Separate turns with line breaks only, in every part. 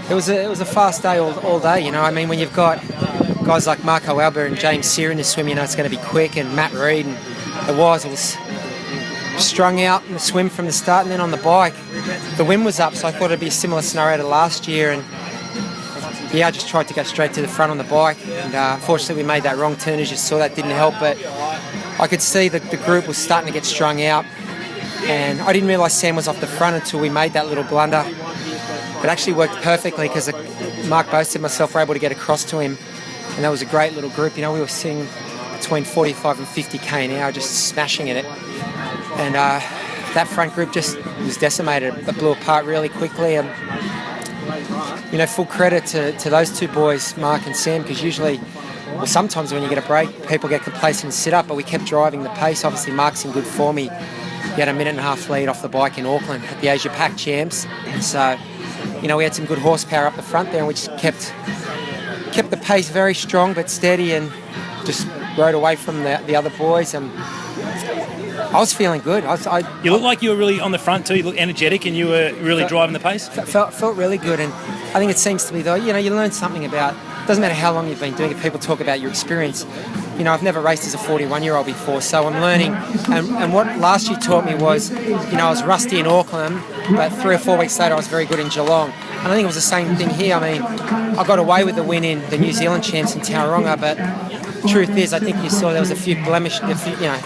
It was a fast day all day, you know. I mean, when you've got guys like Marco Alba and James Sear in the swim, you know, it's going to be quick, and Matt Reid, and it was strung out in the swim from the start, and then on the bike, the wind was up, so I thought it'd be a similar scenario to last year, and yeah, I just tried to go straight to the front on the bike, and unfortunately we made that wrong turn, as you saw. That didn't help, but I could see that the group was starting to get strung out, and I didn't realise Sam was off the front until we made that little blunder. It actually worked perfectly because Mark Boasted and myself were able to get across to him, and that was a great little group. You know, we were sitting between 45 and 50k an hour, just smashing at it, and that front group just was decimated. It blew apart really quickly, and you know, full credit to those two boys, Mark and Sam, because usually, well, sometimes when you get a break, people get complacent and sit up, but we kept driving the pace. Obviously, Mark's in good form. He had a minute and a half lead off the bike in Auckland at the Asia Pac Champs, and so, you know, we had some good horsepower up the front there, and we just kept the pace very strong but steady, and just rode away from the other boys. And I was feeling good.
You looked like you were really on the front too. You looked energetic, and you were really driving the pace.
Felt really good, and I think it seems to be, though, you know, you learn something about. It doesn't matter how long you've been doing it. People talk about your experience. You know, I've never raced as a 41-year-old before, so I'm learning. And what last year taught me was, you know, I was rusty in Auckland, but 3 or 4 weeks later I was very good in Geelong. And I think it was the same thing here. I mean, I got away with the win in the New Zealand Champs in Tauranga, but the truth is, I think you saw there was a few blemishes. You know,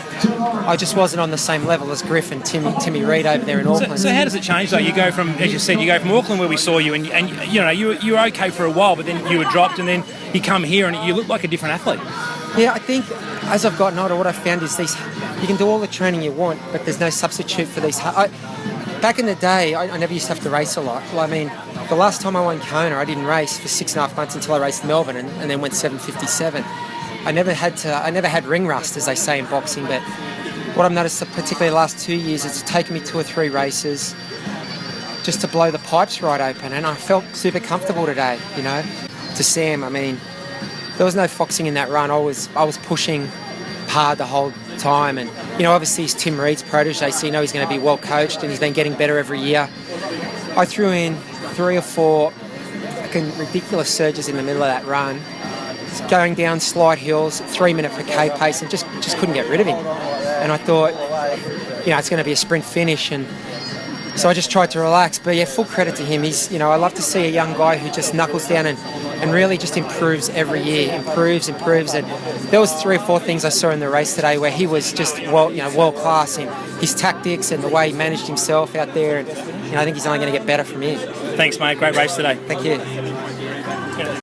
I just wasn't on the same level as Griff and Timmy Reid over there in Auckland.
So how does it change, though? You go from, as you said, Auckland, where we saw you, and you know, you were okay for a while, but then you were dropped, and then you come here and you look like a different athlete.
Yeah, I think as I've gotten older, what I've found is you can do all the training you want, but there's no substitute for these. Back in the day, I never used to have to race a lot. Well, I mean, the last time I won Kona, I didn't race for 6.5 months until I raced Melbourne, and then went 7:57. I never had ring rust, as they say in boxing, but what I've noticed, particularly the last 2 years, it's taken me 2 or 3 races just to blow the pipes right open, and I felt super comfortable today, you know. To Sam, I mean, there was no foxing in that run. I was pushing hard the whole time, and you know, obviously he's Tim Reid's protege, so you know he's going to be well coached, and he's been getting better every year. I threw in 3 or 4 fucking ridiculous surges in the middle of that run, going down slight hills, 3 minute per K pace, and just couldn't get rid of him. And I thought, you know, it's going to be a sprint finish, and so I just tried to relax. But yeah, full credit to him. He's, you know, I love to see a young guy who just knuckles down and really just improves every year, improves. And there was 3 or 4 things I saw in the race today where he was just world class in his tactics and the way he managed himself out there. And you know, I think he's only going to get better from here.
Thanks, mate. Great race today.
Thank you.